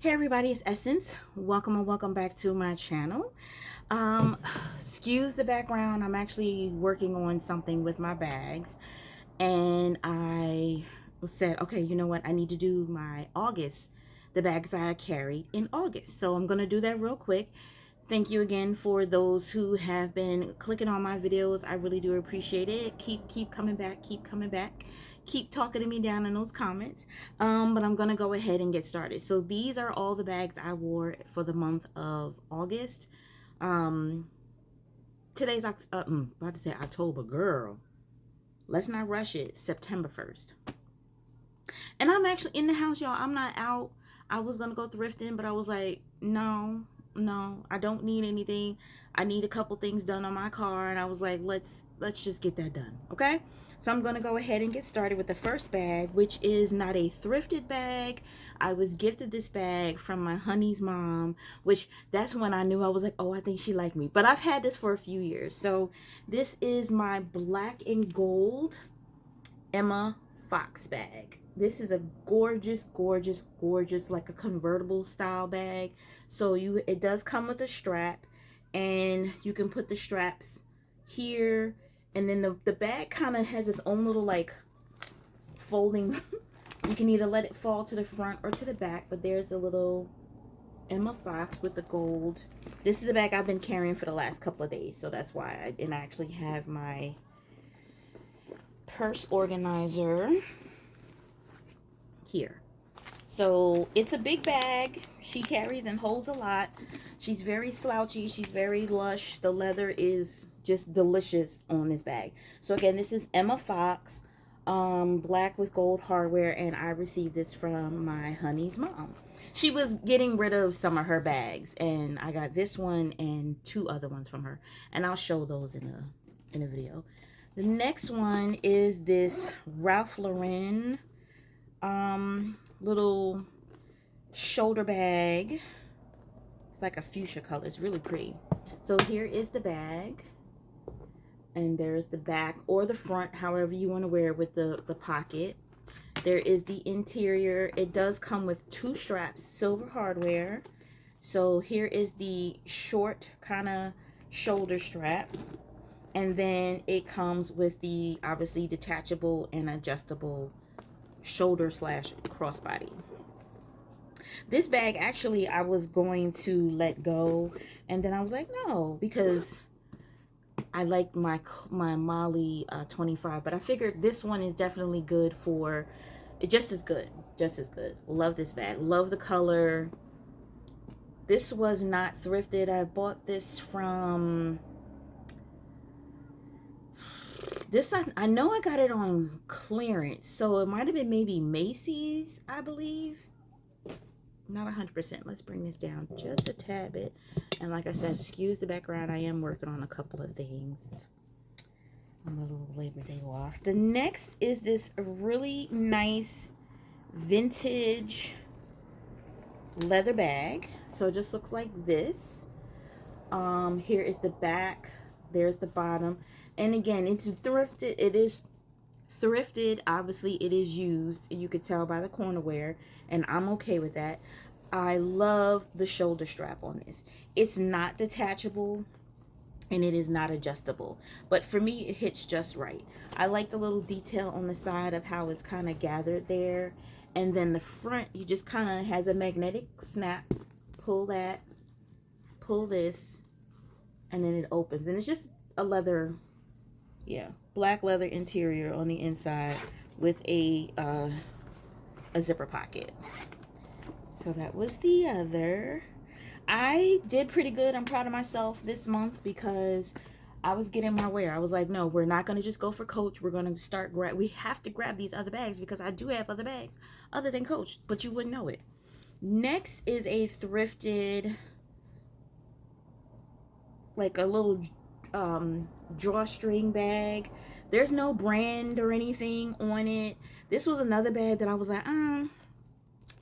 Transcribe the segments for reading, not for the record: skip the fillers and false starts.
Hey everybody, it's Essence. Welcome and welcome back to my channel. Excuse the background. I'm actually working on something with my bags, and I said, okay, you know what? I need to do my August, the bags I carried in August. So I'm gonna do that real quick. Thank you again for those who have been clicking on my videos. I really do appreciate it. Keep coming back. Keep coming back. Keep talking to me down in those comments. But I'm gonna go ahead and get started. So these are all the bags I wore for the month of August. Um, today's about to say October, girl. Let's not rush it. September 1st. And I'm actually in the house, y'all. I'm not out. I was gonna go thrifting, but I was like, no, I don't need anything. I need a couple things done on my car, and I was like, let's just get that done, okay? So I'm gonna go ahead and get started with the first bag, which is not a thrifted bag. I was gifted this bag from my honey's mom, which that's when I knew I was like, oh, I think she liked me. But I've had this for a few years. So this is my black and gold Emma Fox bag. This is a gorgeous, gorgeous, gorgeous, like a convertible style bag. So it does come with a strap, and you can put the straps here, and then the bag kind of has its own little like folding. You can either let it fall to the front or to the back, but there's a little Emma Fox with the gold. This is the bag I've been carrying for the last couple of days, so that's why I actually have my purse organizer here. So it's a big bag. She carries and holds a lot. She's very slouchy. She's very lush. The leather is just delicious on this bag. So again, this is Emma Fox, black with gold hardware, and I received this from my honey's mom. She was getting rid of some of her bags, and I got this one and two other ones from her, and I'll show those in a video. The next one is this Ralph Lauren little shoulder bag. It's like a fuchsia color. It's really pretty. So here is the bag, and there's the back or the front, however you want to wear it, with the pocket. There is the interior. It does come with two straps, silver hardware. So here is the short kind of shoulder strap, and then it comes with the obviously detachable and adjustable shoulder slash crossbody. This bag actually I was going to let go, and then I was like, no, because I like my Molly 25, but I figured this one is definitely good for just as good. Love this bag. Love the color. This was not thrifted. I bought this from I know I got it on clearance, so it might have been maybe Macy's, I believe. Not 100%. Let's bring this down just a tad bit. And like I said, excuse the background. I am working on a couple of things on my little Labor Day off. The next is this really nice vintage leather bag. So it just looks like this. Here is the back. There's the bottom. And again, it's thrifted. It is thrifted. Obviously, it is used. You could tell by the corner wear, and I'm okay with that. I love the shoulder strap on this. It's not detachable, and it is not adjustable, but for me it hits just right. I like the little detail on the side of how it's kind of gathered there, and then the front, you just kind of has a magnetic snap. Pull that, pull this, and then it opens, and it's just a leather, yeah, black leather interior on the inside with a zipper pocket. So that was the other. I did pretty good. I'm proud of myself this month because I was getting my wear. I was like, no, we're not going to just go for Coach. We're going to start we have to grab these other bags because I do have other bags other than Coach, but you wouldn't know it. Next is a thrifted, like a little drawstring bag. There's no brand or anything on it. This was another bag that I was like, I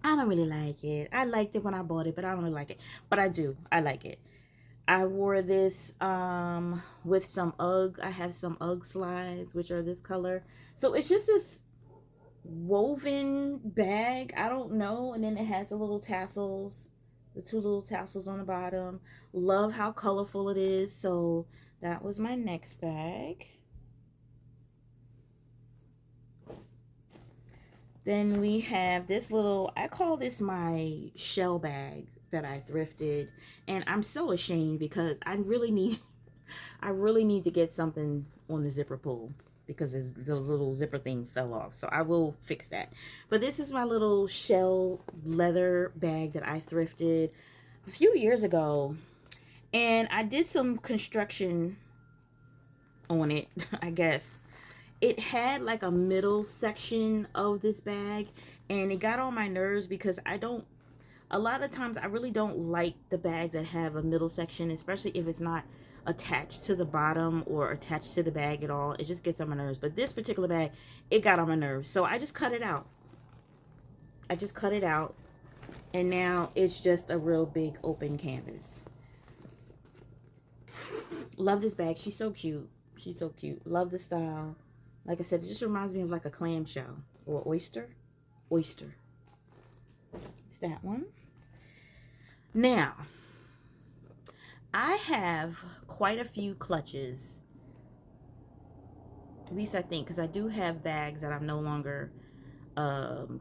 don't really like it. I liked it when I bought it, but I don't really like it. But I do. I like it. I wore this with some UGG. I have some UGG slides, which are this color. So it's just this woven bag. I don't know. And then it has the little tassels, the two little tassels on the bottom. Love how colorful it is. So that was my next bag. Then we have this little, I call this my shell bag that I thrifted. And I'm so ashamed because I really need to get something on the zipper pull because the little zipper thing fell off. So I will fix that. But this is my little shell leather bag that I thrifted a few years ago. And I did some construction on it, I guess. It had like a middle section of this bag, and it got on my nerves because a lot of times I really don't like the bags that have a middle section, especially if it's not attached to the bottom or attached to the bag at all. It just gets on my nerves. But this particular bag, it got on my nerves. So I just cut it out. I just cut it out. And now it's just a real big open canvas. Love this bag. She's so cute. She's so cute. Love the style. Like I said, it just reminds me of like a clamshell or oyster. Oyster. It's that one. Now, I have quite a few clutches. At least I think, because I do have bags that I'm no longer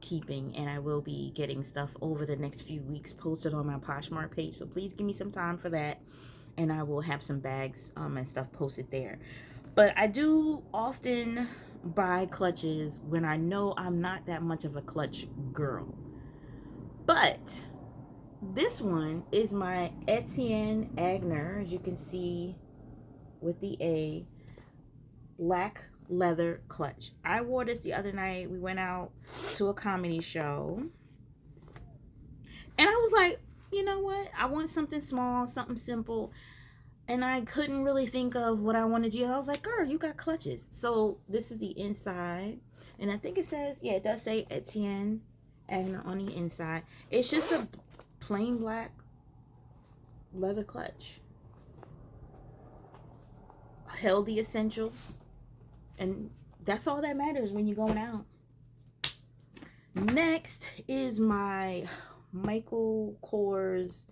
keeping, and I will be getting stuff over the next few weeks posted on my Poshmark page. So please give me some time for that, and I will have some bags and stuff posted there. But I do often buy clutches when I know I'm not that much of a clutch girl. But this one is my Etienne Agner, as you can see with the A, black leather clutch. I wore this the other night. We went out to a comedy show. And I was like, you know what? I want something small, something simple. And I couldn't really think of what I wanted to do. I was like, girl, you got clutches. So this is the inside. And I think it says, yeah, it does say Etienne Agner on the inside. It's just a plain black leather clutch. Held the essentials. And that's all that matters when you're going out. Next is my Michael Kors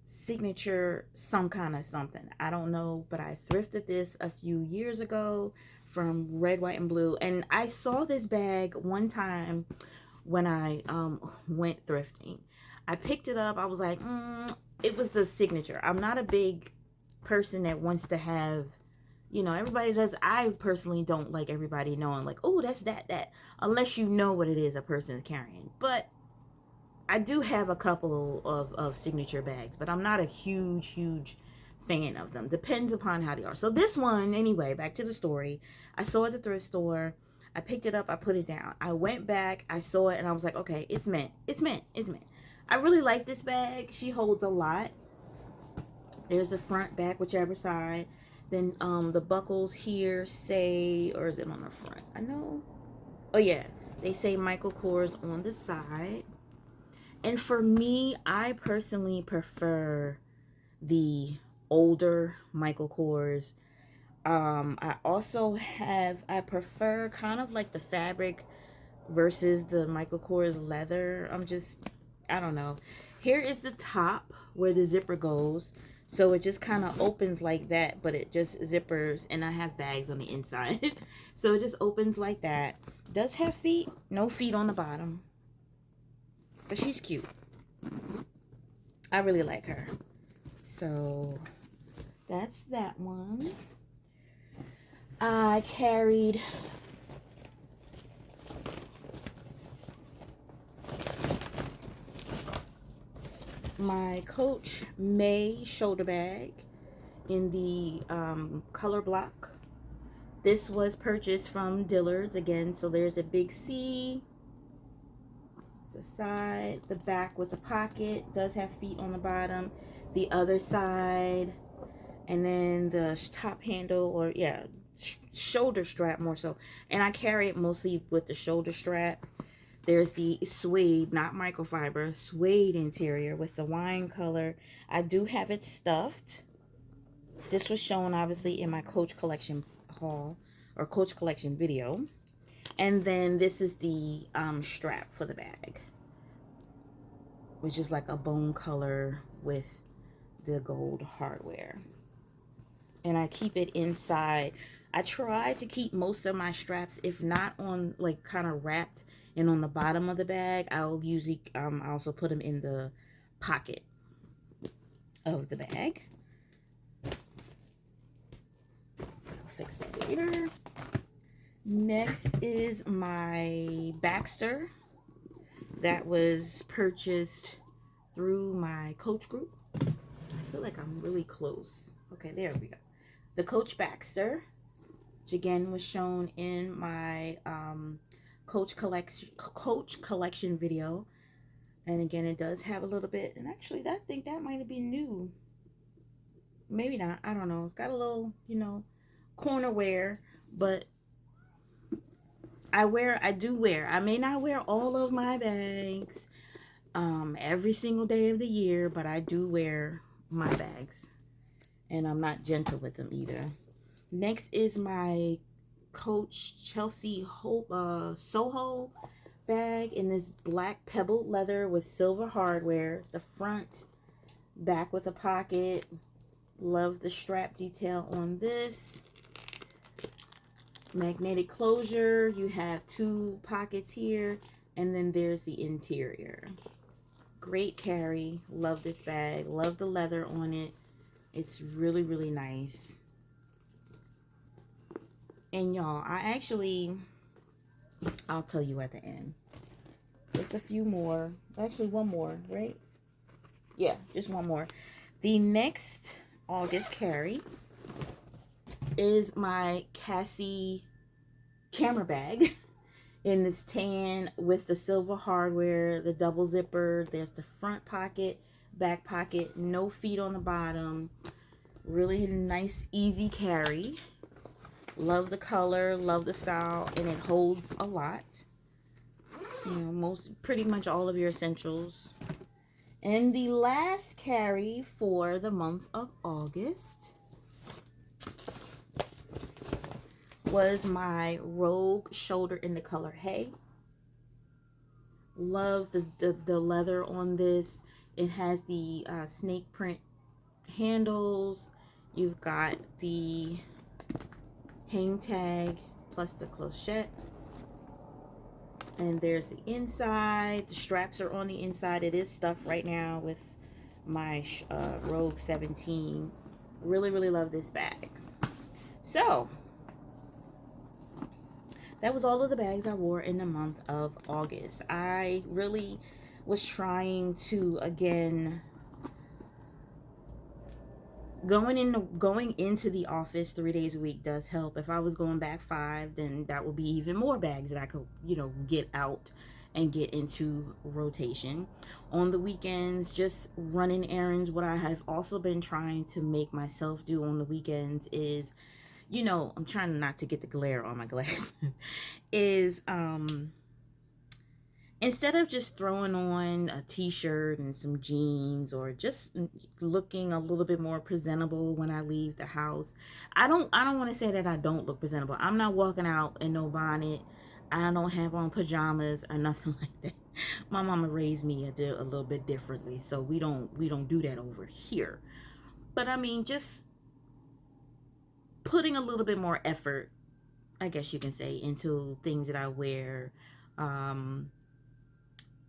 signature some kind of something. I don't know, but I thrifted this a few years ago from Red, White, and Blue. And I saw this bag one time when I went thrifting. I picked it up. I was like, it was the signature. I'm not a big person that wants to have, you know, everybody does. I personally don't like everybody knowing like, oh, that's that, unless you know what it is a person is carrying. But I do have a couple of signature bags, but I'm not a huge fan of them. Depends upon how they are. So this one, anyway, back to the story. I saw it at the thrift store. I picked it up. I put it down. I went back. I saw it, and I was like, okay, it's meant. It's meant. It's meant. I really like this bag. She holds a lot. There's a front, back, whichever side. Then the buckles here say, or is it on the front? I know. Oh, yeah. They say Michael Kors on the side. And for me, I personally prefer the older Michael Kors. I prefer kind of like the fabric versus the Michael Kors leather. I don't know. Here is the top where the zipper goes. So it just kind of opens like that, but it just zippers, and I have bags on the inside. So it just opens like that. Does have feet, no feet on the bottom. But she's cute. I really like her. So that's that one. I carried my Coach May shoulder bag in the color block. This was purchased from Dillard's again. So there's a big C. The side, the back with the pocket, does have feet on the bottom, the other side, and then the top handle, or yeah, shoulder strap more so. And I carry it mostly with the shoulder strap. There's the suede, not microfiber, suede interior with the wine color. I do have it stuffed. This was shown obviously in my Coach collection haul or Coach collection video. And then this is the strap for the bag, which is like a bone color with the gold hardware. And I keep it inside. I try to keep most of my straps, if not on like kind of wrapped and on the bottom of the bag, I'll usually also put them in the pocket of the bag. I'll fix that later. Next is my Baxter that was purchased through my Coach group. I feel like I'm really close. Okay, there we go. The Coach Baxter, which again was shown in my Coach collection video. And again, it does have a little bit, and actually I think that might be new. Maybe not, I don't know. It's got a little, you know, corner wear, but I do wear. I may not wear all of my bags every single day of the year, but I do wear my bags. And I'm not gentle with them either. Next is my Coach Chelsea Hope Soho bag in this black pebbled leather with silver hardware. It's the front, back with a pocket. Love the strap detail on this. Magnetic closure. You have 2 pockets here, and then there's the interior. Great carry. Love this bag. Love the leather on it. It's really, really nice. And y'all, I'll tell you at the end. Just a few more. Actually, one more, right? Yeah, just one more. The next August carry is my Cassie camera bag in this tan with the silver hardware, the double zipper. There's the front pocket, back pocket, no feet on the bottom. Really nice, easy carry. Love the color, love the style, and it holds a lot. You know, pretty much all of your essentials. And the last carry for the month of August was my Rogue shoulder in the color Hay. Love the leather on this. It has the snake print handles. You've got the hang tag plus the clochette. And there's the inside. The straps are on the inside. It is stuffed right now with my Rogue 17. Really, really love this bag. So, that was all of the bags I wore in the month of August. I really was trying to, again, going into the office 3 days a week does help. If I was going back 5, then that would be even more bags that I could, you know, get out and get into rotation. On the weekends, just running errands. What I have also been trying to make myself do on the weekends is, you know, I'm trying not to get the glare on my glasses, is instead of just throwing on a t-shirt and some jeans or just looking a little bit more presentable when I leave the house. I don't want to say that I don't look presentable. I'm not walking out in no bonnet. I don't have on pajamas or nothing like that. My mama raised me a little bit differently, so we don't do that over here. But I mean, just putting a little bit more effort, I guess you can say, into things that I wear on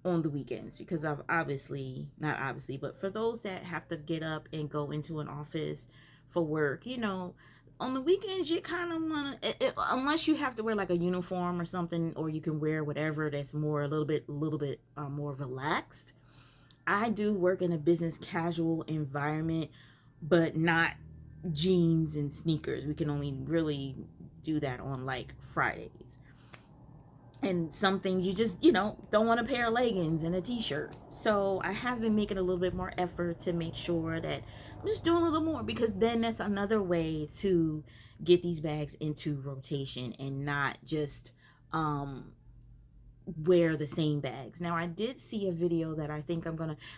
the weekends, because I've not obviously, but for those that have to get up and go into an office for work, you know, on the weekends you kind of want to, unless you have to wear like a uniform or something, or you can wear whatever that's more a little bit more relaxed. I do work in a business casual environment, but not jeans and sneakers. We can only really do that on like Fridays. And some things you just, you know, don't want a pair of leggings and a t-shirt. So I have been making a little bit more effort to make sure that I'm just doing a little more, because then that's another way to get these bags into rotation and not just wear the same bags. Now, I did see a video that I think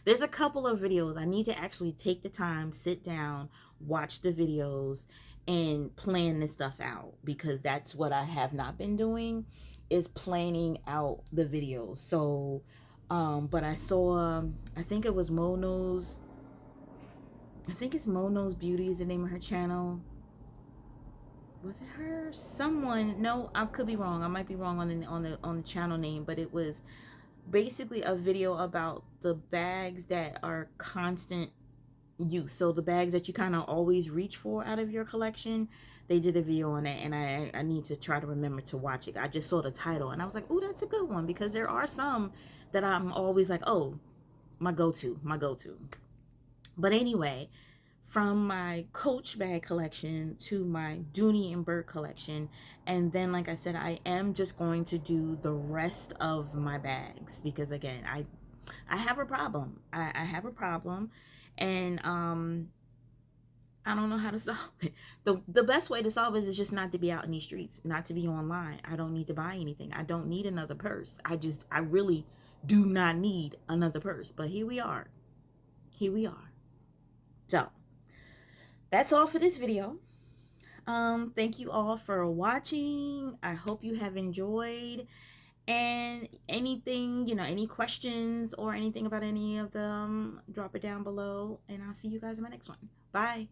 there's a couple of videos. I need to actually take the time, sit down, watch the videos, and plan this stuff out, because that's what I have not been doing. is planning out the videos. So but I saw, I think it was Mono's, I think it's Mono's Beauty is the name of her channel. Was it her? Someone? No, I could be wrong. I might be wrong on the channel name, but it was basically a video about the bags that are constant use. So the bags that you kind of always reach for out of your collection. They did a video on it, and I need to try to remember to watch it. I just saw the title and I was like, "Oh, that's a good one," because there are some that I'm always like, "Oh, my go-to, my go-to." But anyway, from my Coach bag collection to my Dooney and Bourke collection, and then like I said, I am just going to do the rest of my bags because again, I have a problem. I have a problem, and I don't know how to solve it. The best way to solve it is just not to be out in these streets, not to be online. I don't need to buy anything. I don't need another purse. I really do not need another purse. But here we are. Here we are. So that's all for this video. Thank you all for watching. I hope you have enjoyed. And anything, you know, any questions or anything about any of them, drop it down below. And I'll see you guys in my next one. Bye.